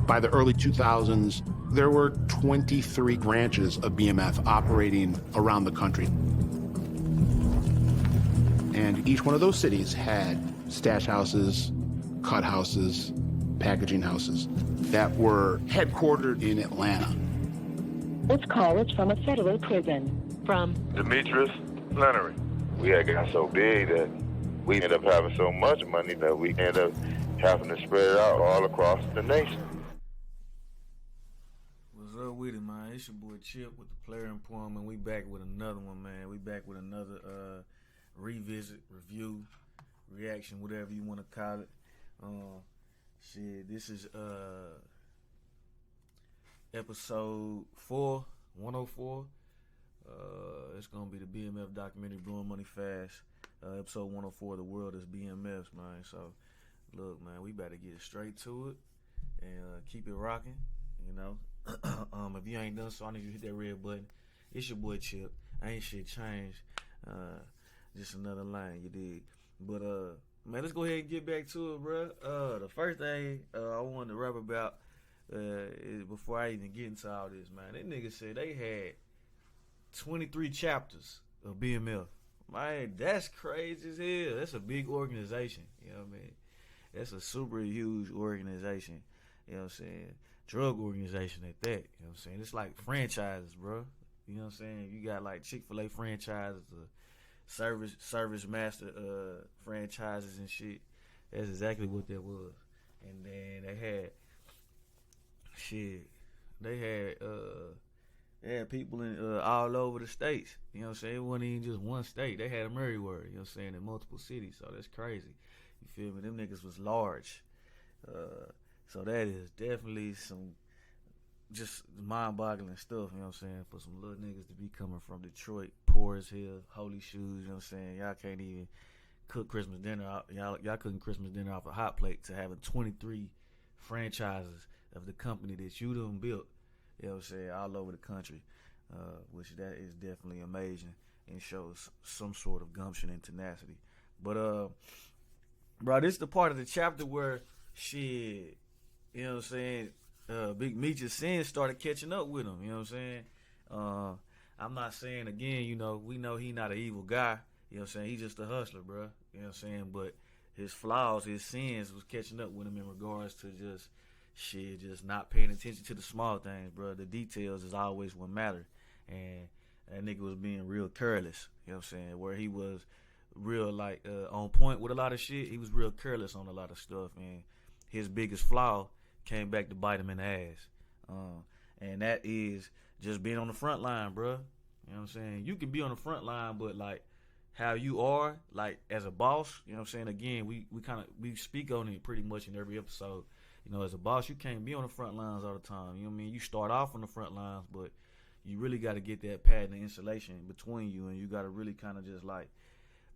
By the early 2000s, there were 23 branches of BMF operating around the country. And each one of those cities had stash houses, cut houses, packaging houses that were headquartered in Atlanta. This call is from a federal prison. From Demetrius Flannery. We had got so big that we ended up having so much money that we ended up having to spread it out all across the nation. What's up with it, man? It's your boy Chip with the Player Employment, and we back with another one, man. We back with another revisit, review, reaction, whatever you want to call it. This is episode 104. It's gonna be the BMF Documentary, Blowing Money Fast. Episode 104, The World is BMFs, man. So, look, man, we better get straight to it and keep it rocking, you know. If you ain't done so, I need you to hit that red button. It's your boy Chip. Ain't shit changed. Just another line, you dig. But, man, let's go ahead and get back to it, bro. The first thing I wanted to rap about is before I even get into all this, man. That nigga said they had 23 chapters of BMF. Man, that's crazy as hell. That's a big organization. You know what I mean? That's a super huge organization. You know what I'm saying? Drug organization at that. You know what I'm saying? It's like franchises, bro. You know what I'm saying? You got like Chick-fil-A franchises, service master franchises and shit. That's exactly what that was. And then they had people in all over the states. You know what I'm saying? It wasn't even just one state. They had them everywhere, you know what I'm saying, in multiple cities. So that's crazy. You feel me? Them niggas was large. So that is definitely some just mind-boggling stuff, you know what I'm saying, for some little niggas to be coming from Detroit, poor as hell, holy shoes, you know what I'm saying? Y'all can't even cook Christmas dinner. Y'all cooking Christmas dinner off a hot plate to having 23 franchises of the company that you done built, you know what I'm saying, all over the country, which that is definitely amazing and shows some sort of gumption and tenacity. But, bro, this is the part of the chapter where shit, you know what I'm saying, Big Meech's sins started catching up with him, you know what I'm saying? I'm not saying, again, you know, we know he not an evil guy, you know what I'm saying, he's just a hustler, bro, you know what I'm saying, but his flaws, his sins was catching up with him in regards to just not paying attention to the small things, bro. The details is always what matter. And that nigga was being real careless, you know what I'm saying, where he was real, like, on point with a lot of shit. He was real careless on a lot of stuff, and his biggest flaw came back to bite him in the ass. And that is just being on the front line, bro. You know what I'm saying? You can be on the front line, but, like, how you are, like, as a boss, you know what I'm saying? Again, we speak on it pretty much in every episode. You know, as a boss, you can't be on the front lines all the time. You know what I mean? You start off on the front lines, but you really got to get that pad and insulation between you, and you got to really kind of just, like,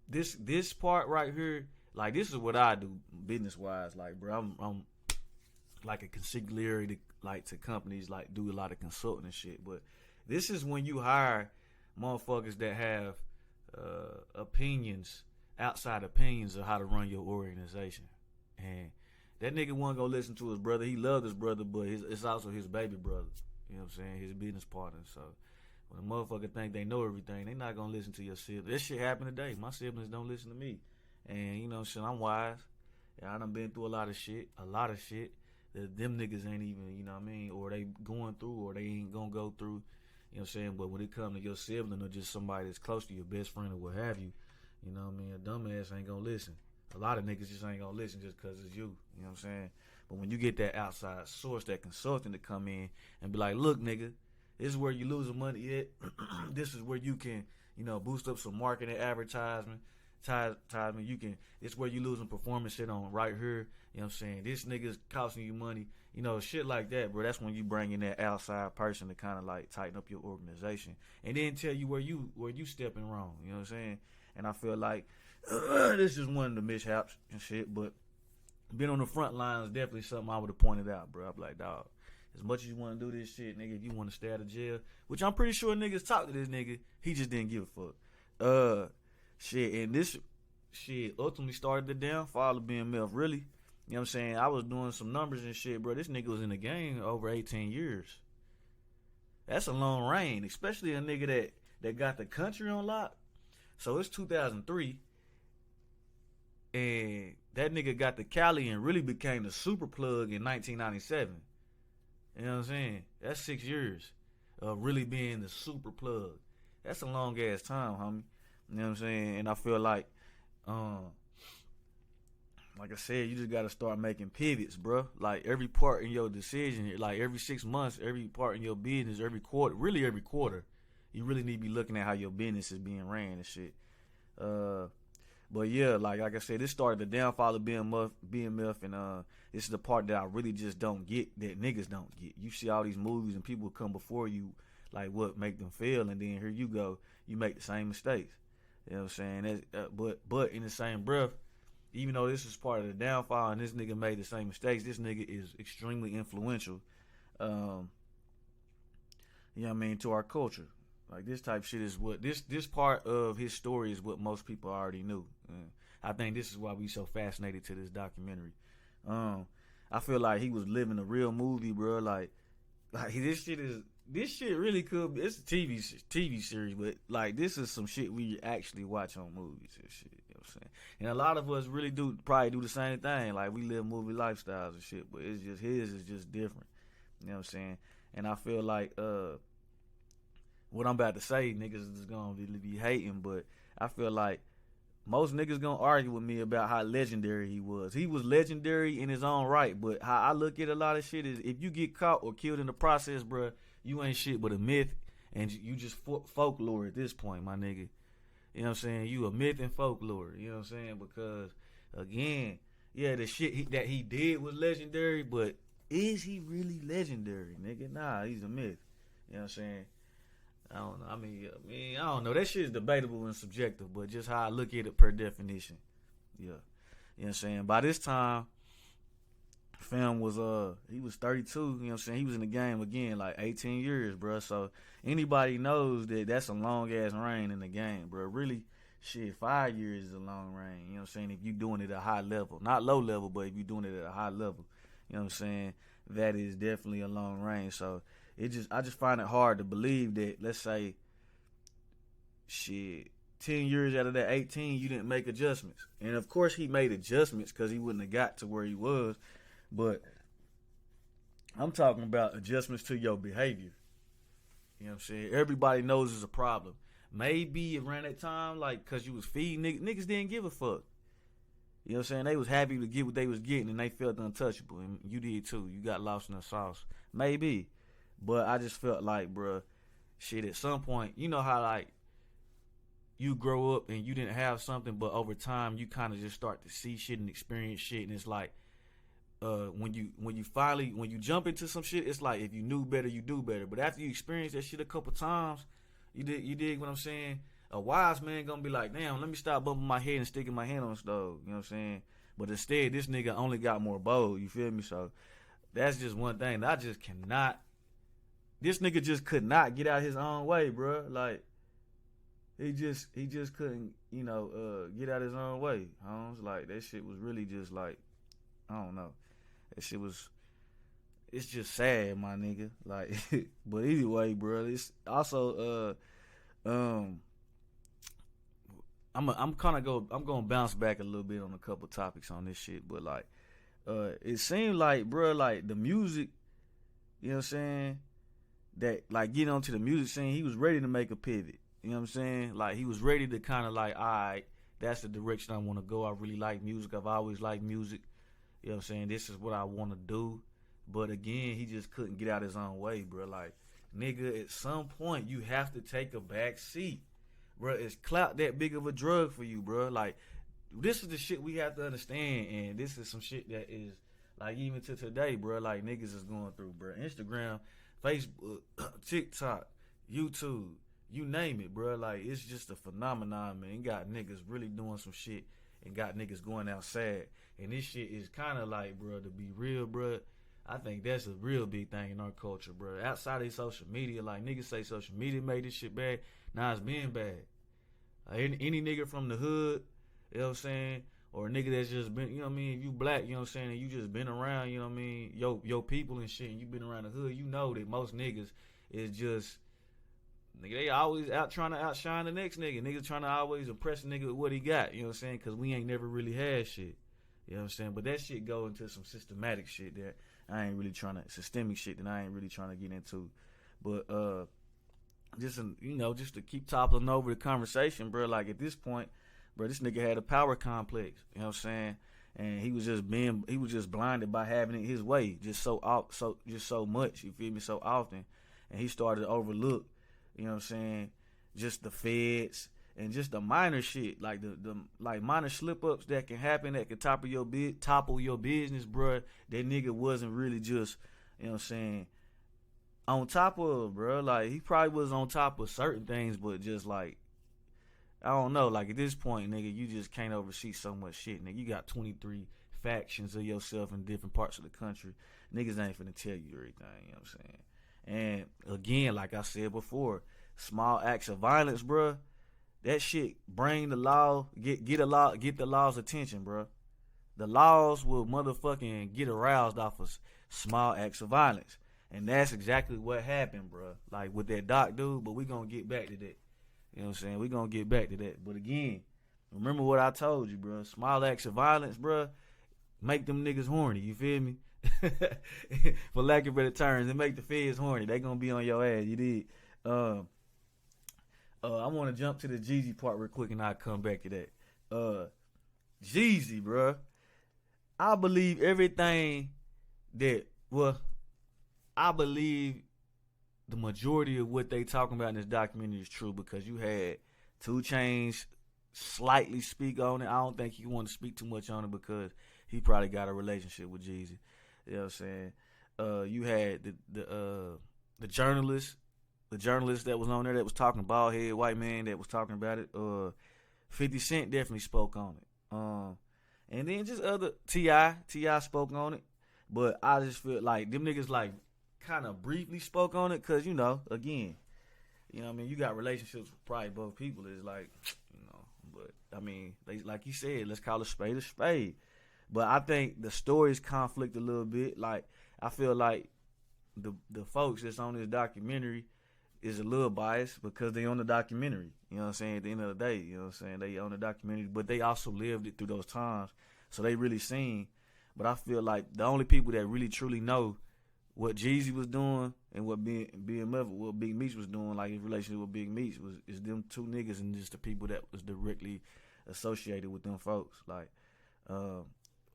this part right here, like, this is what I do business-wise. Like, bro, I'm like a consigliere to companies, like, do a lot of consulting and shit. But this is when you hire motherfuckers that have opinions, outside opinions of how to run your organization. And that nigga wasn't gonna listen to his brother. He loved his brother, but it's also his baby brother. You know what I'm saying? His business partner. So when a motherfucker think they know everything, they not gonna listen to your siblings. This shit happened today. My siblings don't listen to me. And, you know, shit, I'm wise. Yeah, I done been through a lot of shit that them niggas ain't even, you know what I mean, or they going through, or they ain't gonna go through. You know what I'm saying? But when it comes to your sibling or just somebody that's close to your best friend or what have you, you know what I mean, a dumbass ain't gonna listen. A lot of niggas just ain't gonna listen just because it's you. You know what I'm saying? But when you get that outside source, that consultant to come in and be like, look, nigga, this is where you losing money at. This is where you can, you know, boost up some marketing advertisement. It's where you losing performance shit on right here. You know what I'm saying? This nigga's costing you money. You know, shit like that, bro. That's when you bring in that outside person to kind of like tighten up your organization and then tell you where you stepping wrong. You know what I'm saying? And I feel like this is one of the mishaps and shit, but being on the front line is definitely something I would have pointed out, bro. I'm like, dog, as much as you want to do this shit, nigga, if you want to stay out of jail, which I'm pretty sure niggas talked to this nigga, he just didn't give a fuck. Shit, and this shit ultimately started the downfall of BMF, really. You know what I'm saying? I was doing some numbers and shit, bro. This nigga was in the game over 18 years. That's a long reign, especially a nigga that got the country on lock. So it's 2003, and that nigga got the Cali and really became the super plug in 1997. You know what I'm saying? That's 6 years of really being the super plug. That's a long ass time, homie. You know what I'm saying? And I feel like I said, you just gotta start making pivots, bro. Like every part in your decision, like every 6 months, every part in your business, every quarter, you really need to be looking at how your business is being ran and shit. But yeah, like I said, this started the downfall of BMF, and this is the part that I really just don't get, that niggas don't get. You see all these movies and people come before you, like what make them fail, and then here you go, you make the same mistakes. You know what I'm saying? But in the same breath, even though this is part of the downfall and this nigga made the same mistakes, this nigga is extremely influential, you know what I mean, to our culture. Like this type shit is what this part of his story is what most people already knew. I think this is why we so fascinated to this documentary. I feel like he was living a real movie, bro. Like this shit really could be. It's a TV series, but like this is some shit we actually watch on movies and shit. You know what I'm saying? And a lot of us really probably do the same thing. Like we live movie lifestyles and shit, but it's just his is just different. You know what I'm saying? And I feel like what I'm about to say, niggas is gonna really be hating, but I feel like most niggas gonna argue with me about how legendary he was. He was legendary in his own right, but how I look at a lot of shit is if you get caught or killed in the process, bruh, you ain't shit but a myth, and you just folklore at this point, my nigga. You know what I'm saying? You a myth and folklore, you know what I'm saying? Because, again, yeah, the shit that he did was legendary, but is he really legendary, nigga? Nah, he's a myth. You know what I'm saying? I don't know. I mean, I don't know. That shit is debatable and subjective, but just how I look at it per definition. Yeah. You know what I'm saying? By this time, fam was he was 32, you know what I'm saying? He was in the game again like 18 years, bro. So anybody knows that that's a long ass reign in the game, bro. Really, shit, 5 years is a long reign, you know what I'm saying? If you doing it at a high level, not low level, but if you doing it at a high level, you know what I'm saying? That is definitely a long reign. So I just find it hard to believe that, let's say, shit, 10 years out of that 18, you didn't make adjustments. And of course he made adjustments because he wouldn't have got to where he was. But I'm talking about adjustments to your behavior. You know what I'm saying? Everybody knows it's a problem. Maybe around that time, like, because you was feeding niggas didn't give a fuck. You know what I'm saying? They was happy to get what they was getting, and they felt untouchable. And you did too. You got lost in the sauce. Maybe. But I just felt like, bruh, shit, at some point, you know how, like, you grow up and you didn't have something, but over time you kind of just start to see shit and experience shit, and it's like, when you jump into some shit, it's like if you knew better, you do better. But after you experience that shit a couple times, you dig what I'm saying? A wise man gonna be like, damn, let me stop bumping my head and sticking my hand on the stove. You know what I'm saying? But instead, this nigga only got more bold. You feel me? So that's just one thing that I just cannot. This nigga just could not get out his own way, bro. Like he just couldn't, get out his own way. Holmes, like that shit was really just like, I don't know. That shit was, it's just sad, my nigga. Like, but either way, bro, it's also, I'm gonna bounce back a little bit on a couple topics on this shit, but like, it seemed like, bro, like the music, you know what I'm saying, that like getting onto the music scene, he was ready to make a pivot. You know what I'm saying? Like he was ready to kind of like, all right, that's the direction I want to go. I really like music. I've always liked music. You know what I'm saying? This is what I want to do. But again, he just couldn't get out his own way, bro. Like, nigga, at some point, you have to take a back seat. Bro, is clout that big of a drug for you, bro? Like, this is the shit we have to understand. And this is some shit that is, like, even to today, bro, like, niggas is going through, bro. Instagram, Facebook, TikTok, YouTube, you name it, bro. Like, it's just a phenomenon, man. You got niggas really doing some shit and got niggas going outside. And this shit is kind of like, bro, to be real, bro, I think that's a real big thing in our culture, bro. Outside of social media, like, niggas say social media made this shit bad. Nah, it's being bad. Any nigga from the hood, you know what I'm saying, or a nigga that's just been, you know what I mean, if you black, you know what I'm saying, and you just been around, you know what I mean, your people and shit, and you been around the hood, you know that most niggas is just, nigga, they always out trying to outshine the next nigga. Niggas trying to always impress a nigga with what he got, you know what I'm saying, because we ain't never really had shit, you know what I'm saying, but that shit go into some systematic shit that I ain't really trying to, systemic shit that I ain't really trying to get into, but, just, you know, just to keep toppling over the conversation, bro, like at this point, bro, this nigga had a power complex, you know what I'm saying? And he was just blinded by having it his way, just so much, you feel me, so often. And he started to overlook, you know what I'm saying, just the feds and just the minor shit, like the like minor slip ups that can happen that can topple your business, bro. That nigga wasn't really just, you know what I'm saying, on top of, bro. Like, he probably was on top of certain things, but just like, I don't know, like at this point, nigga, you just can't oversee so much shit, nigga. You got 23 factions of yourself in different parts of the country. Niggas ain't finna tell you everything, you know what I'm saying? And again, like I said before, small acts of violence, bro, that shit bring the law, get the law's attention, bro. The laws will motherfucking get aroused off of small acts of violence. And that's exactly what happened, bro. Like with that doc dude, but we gonna get back to that. You know what I'm saying? We gonna get back to that. But again, remember what I told you, bro. Small acts of violence, bro, make them niggas horny. You feel me? For lack of better terms, it make the feds horny. They gonna be on your ass. You did. I want to jump to the Jeezy part real quick, and I'll come back to that. Jeezy, bro. I believe everything that, well, I believe the majority of what they talking about in this documentary is true, because you had 2 Chainz slightly speak on it. I don't think he want to speak too much on it because he probably got a relationship with Jeezy. You know what I'm saying? You had the journalist that was on there that was talking, bald head white man that was talking about it. 50 Cent definitely spoke on it. And then just other T.I. spoke on it. But I just feel like them niggas like kind of briefly spoke on it, because, you know, again, you know what I mean, you got relationships with probably both people. It's like, you know, but I mean, they, like you said, let's call a spade. But I think the stories conflict a little bit. Like, I feel like the folks that's on this documentary is a little biased because they on the documentary. You know what I'm saying? At the end of the day, you know what I'm saying? They on the documentary, but they also lived it through those times. So they really seen. But I feel like the only people that really truly know what Jeezy was doing and what BMF, what Big Meech was doing, like his relationship with Big Meech, is them 2 niggas and just the people that was directly associated with them folks. Like,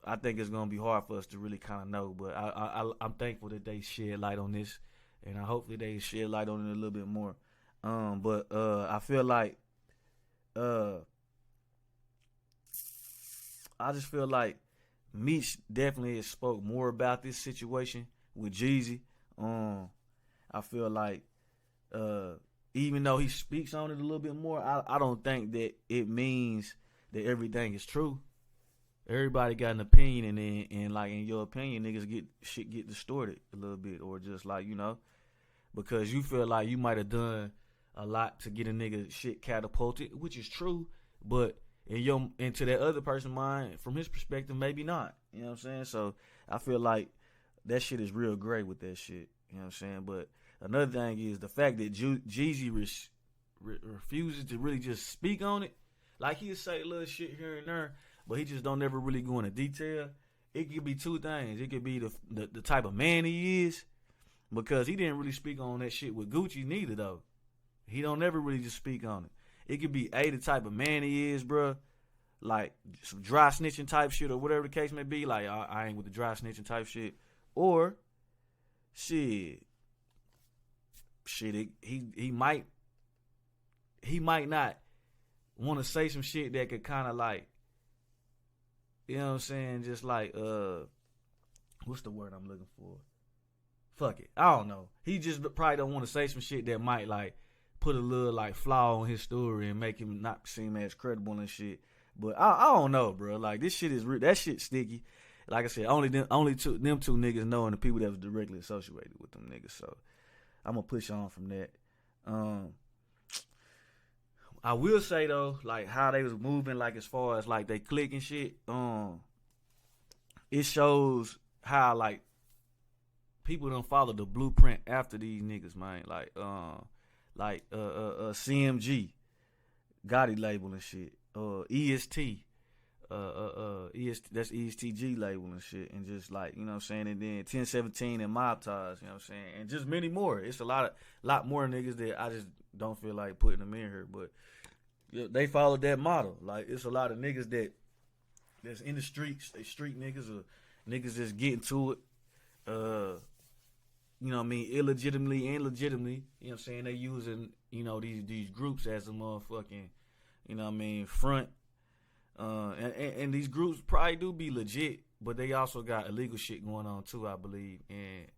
I think it's gonna be hard for us to really kind of know, but I'm thankful that they shed light on this, and hopefully they shed light on it a little bit more. But I feel like, I just feel like Meech definitely has spoke more about this situation with Jeezy. I feel like, even though he speaks on it a little bit more, I don't think that it means that everything is true. Everybody got an opinion, and like, in your opinion, niggas get distorted a little bit, or just like, you know, because you feel like you might have done a lot to get a nigga shit catapulted, which is true, but into that other person's mind, from his perspective, maybe not. You know what I'm saying? So I feel like that shit is real gray with that shit. You know what I'm saying? But another thing is the fact that Jeezy refuses to really just speak on it. Like, he'll say little shit here and there, but he just don't ever really go into detail. It could be 2 things. It could be the type of man he is, because he didn't really speak on that shit with Gucci neither, though. He don't ever really just speak on it. It could be the type of man he is, bro. Like, some dry snitching type shit, or whatever the case may be. Like, I ain't with the dry snitching type shit. Or, he might not want to say some shit that could kind of like, you know what I'm saying, just like, what's the word I'm looking for? Fuck it. I don't know. He just probably don't want to say some shit that might like put a little like flaw on his story and make him not seem as credible and shit. But I don't know, bro. Like, this shit is that shit sticky. Like I said, them 2 niggas know, and the people that was directly associated with them niggas. So I'm gonna push on from that. I will say though, like how they was moving, like as far as like they click and shit, it shows how like people don't follow the blueprint after these niggas, man. Like CMG, Gotti label and shit. EST, that's ESTG label and shit, and just like, you know what I'm saying, and then 1017 and Mob Ties, you know what I'm saying, and just many more. It's a lot more niggas that I just don't feel like putting them in here, but they followed that model. Like, it's a lot of niggas that's in the streets. They street niggas or niggas that's getting to it. You know what I mean, illegitimately and legitimately. You know what I'm saying? They using, you know, these groups as a motherfucking, you know what I mean, front. And these groups probably do be legit, but they also got illegal shit going on too, I believe. And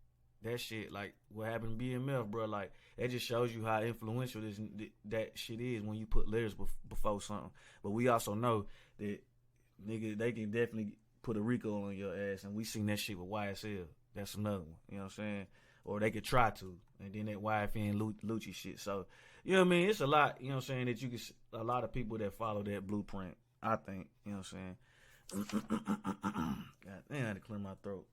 that shit, like what happened to BMF, bro, like that just shows you how influential that shit is when you put letters before something. But we also know that nigga, they can definitely put a RICO on your ass, and we seen that shit with YSL. That's another one, you know what I'm saying? Or they could try to, and then that YFN Lucci shit. So, you know what I mean? It's a lot, you know what I'm saying, that you can, a lot of people that follow that blueprint, I think, you know what I'm saying? God damn, I had to clear my throat.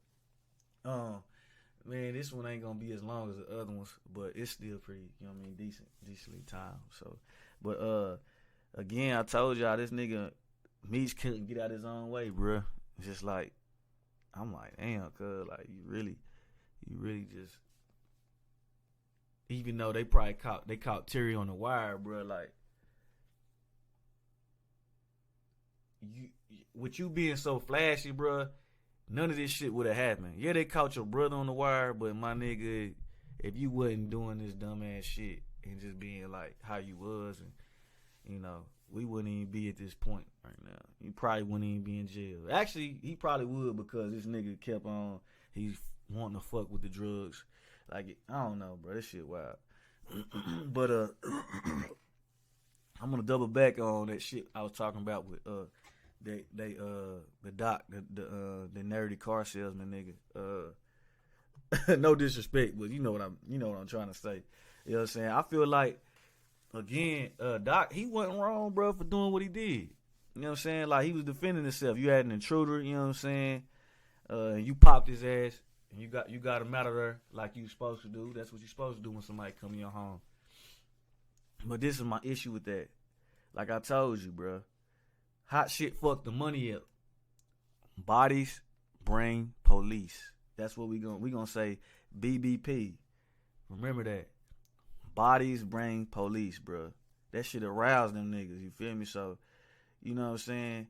Man, this one ain't gonna be as long as the other ones, but it's still pretty, you know what I mean, decently timed. So, but again, I told y'all this nigga Meech couldn't get out his own way, bruh. Just like, I'm like, damn, cuz, like, you really just, even though they probably caught Terry on the wire, bruh, like, with you being so flashy, bruh, none of this shit would have happened. Yeah, they caught your brother on the wire, but my nigga, if you wasn't doing this dumbass shit and just being like how you was, and you know, we wouldn't even be at this point right now. You probably wouldn't even be in jail. Actually, he probably would, because this nigga kept on, he's wanting to fuck with the drugs. Like, I don't know, bro. This shit wild. But I'm gonna double back on that shit I was talking about with the nerdy car salesman nigga. No disrespect, but you know what I'm trying to say. You know what I'm saying? I feel like, again, Doc, he wasn't wrong, bro, for doing what he did. You know what I'm saying? Like, he was defending himself. You had an intruder, you know what I'm saying? You popped his ass, and you got him out of there like you supposed to do. That's what you're supposed to do when somebody come in your home. But this is my issue with that. Like I told you, bro, hot shit fucked the money up. Bodies bring police. That's what we gonna say. BBP. Remember that. Bodies bring police, bro. That shit aroused them niggas. You feel me? So, you know what I'm saying?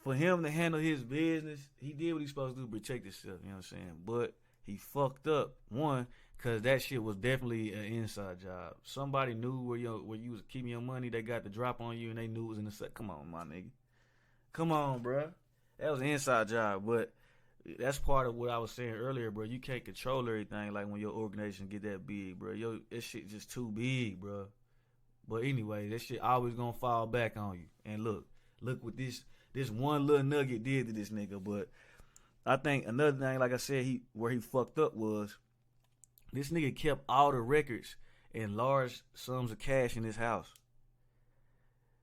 For him to handle his business, he did what he's supposed to do to protect himself. You know what I'm saying? But he fucked up. One, because that shit was definitely an inside job. Somebody knew where you was keeping your money. They got the drop on you, and they knew it was in the set. Come on, my nigga. Come on, bro. That was an inside job. But that's part of what I was saying earlier, bro. You can't control everything like when your organization get that big, bro. That shit just too big, bro. But anyway, that shit always gonna fall back on you. And look what this one little nugget did to this nigga. But I think another thing, like I said, where he fucked up was this nigga kept all the records and large sums of cash in his house.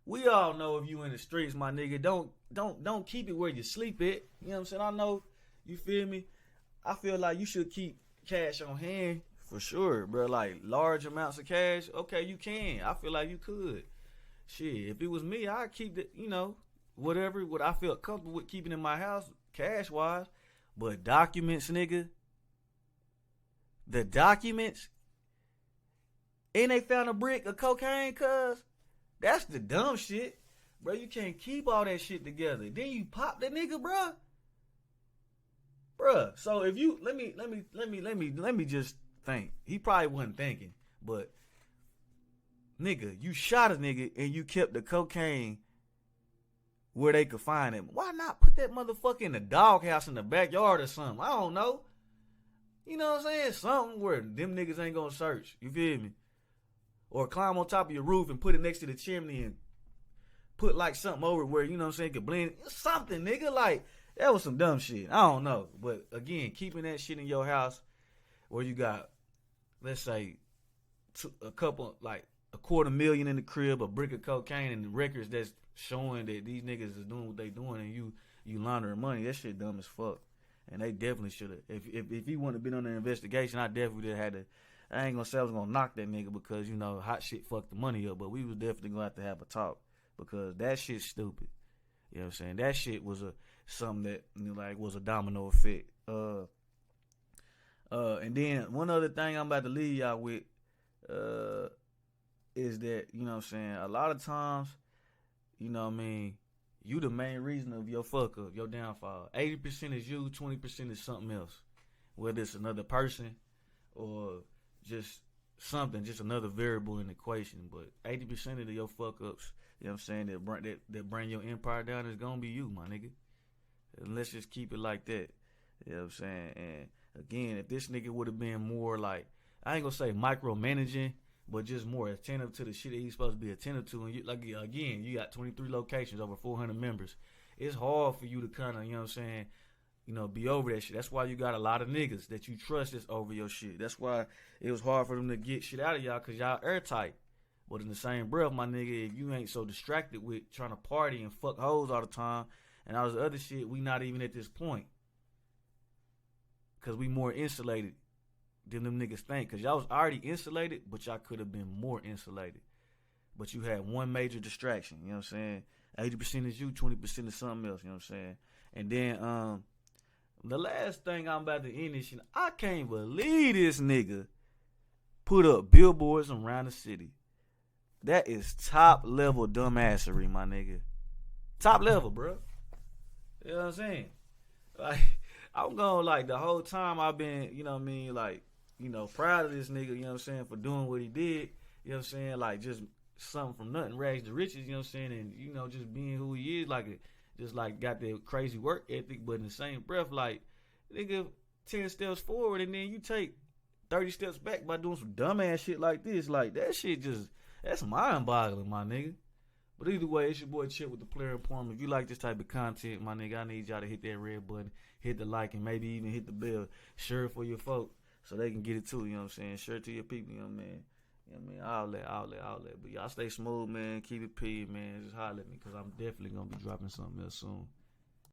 We all know if you in the streets, my nigga, don't keep it where you sleep at. You know what I'm saying? I know, you feel me? I feel like you should keep cash on hand for sure, bro. Like large amounts of cash, okay, you can. I feel like you could. Shit, if it was me, I'd keep it, you know, what I felt comfortable with keeping in my house, cash wise. But documents, nigga. The documents, and they found a brick of cocaine, cuz. That's the dumb shit. Bro, you can't keep all that shit together. Then you pop the nigga, bro. Bruh, so if you let me just think. He probably wasn't thinking, but nigga, you shot a nigga and you kept the cocaine where they could find him. Why not put that motherfucker in the doghouse in the backyard or something? I don't know. You know what I'm saying? Something where them niggas ain't gonna search. You feel me? Or climb on top of your roof and put it next to the chimney and put like something over where, you know what I'm saying, could blend. Something, nigga. Like, that was some dumb shit. I don't know. But again, keeping that shit in your house where you got, let's say, a couple $250,000 in the crib, a brick of cocaine, and the records that's showing that these niggas is doing what they doing, and you laundering money. That shit dumb as fuck. And they definitely should have. If he wouldn't have been on the investigation, I definitely would have had to. I ain't gonna say I was gonna knock that nigga because, you know, hot shit fucked the money up, but we was definitely gonna have a talk because that shit's stupid. You know what I'm saying? That shit was something that, you know, like, was a domino effect. And then one other thing I'm about to leave y'all with is that, you know what I'm saying, a lot of times, you know what I mean, you the main reason of your fuck up, your downfall. 80% is you, 20% is something else. Whether it's another person or just something, just another variable in the equation. But 80% of your fuck ups, you know what I'm saying, that bring your empire down is gonna be you, my nigga. And let's just keep it like that. You know what I'm saying? And again, if this nigga would have been more like, I ain't gonna say micromanaging, but just more attentive to the shit that he's supposed to be attentive to. And you, like, again, you got 23 locations, over 400 members. It's hard for you to kind of, you know what I'm saying, you know, be over that shit. That's why you got a lot of niggas that you trust that's over your shit. That's why it was hard for them to get shit out of y'all, because y'all airtight. But in the same breath, my nigga, if you ain't so distracted with trying to party and fuck hoes all the time and all this other shit, we not even at this point. Because we more insulated than them niggas think. Because y'all was already insulated, but y'all could have been more insulated. But you had one major distraction, you know what I'm saying? 80% is you, 20% is something else, you know what I'm saying? And then, the last thing I'm about to end this shit, I can't believe this nigga put up billboards around the city. That is top level dumbassery, my nigga. Top level, bro. You know what I'm saying? Like, I'm going, like, the whole time I've been, you know what I mean, like, you know, proud of this nigga, you know what I'm saying, for doing what he did. You know what I'm saying? Like, just something from nothing, rags to riches, you know what I'm saying? And, you know, just being who he is, like, just, like, got that crazy work ethic, but in the same breath, like, nigga, 10 steps forward and then you take 30 steps back by doing some dumbass shit like this. Like, that shit just, that's mind-boggling, my nigga. But either way, it's your boy Chip with the Player Employment. If you like this type of content, my nigga, I need y'all to hit that red button, hit the like, and maybe even hit the bell. Share it for your folk so they can get it too, you know what I'm saying? Share it to your people, you know what I mean? You know what I mean? Outlet. But y'all stay smooth, man. Keep it P, man. Just holler at me because I'm definitely going to be dropping something else soon.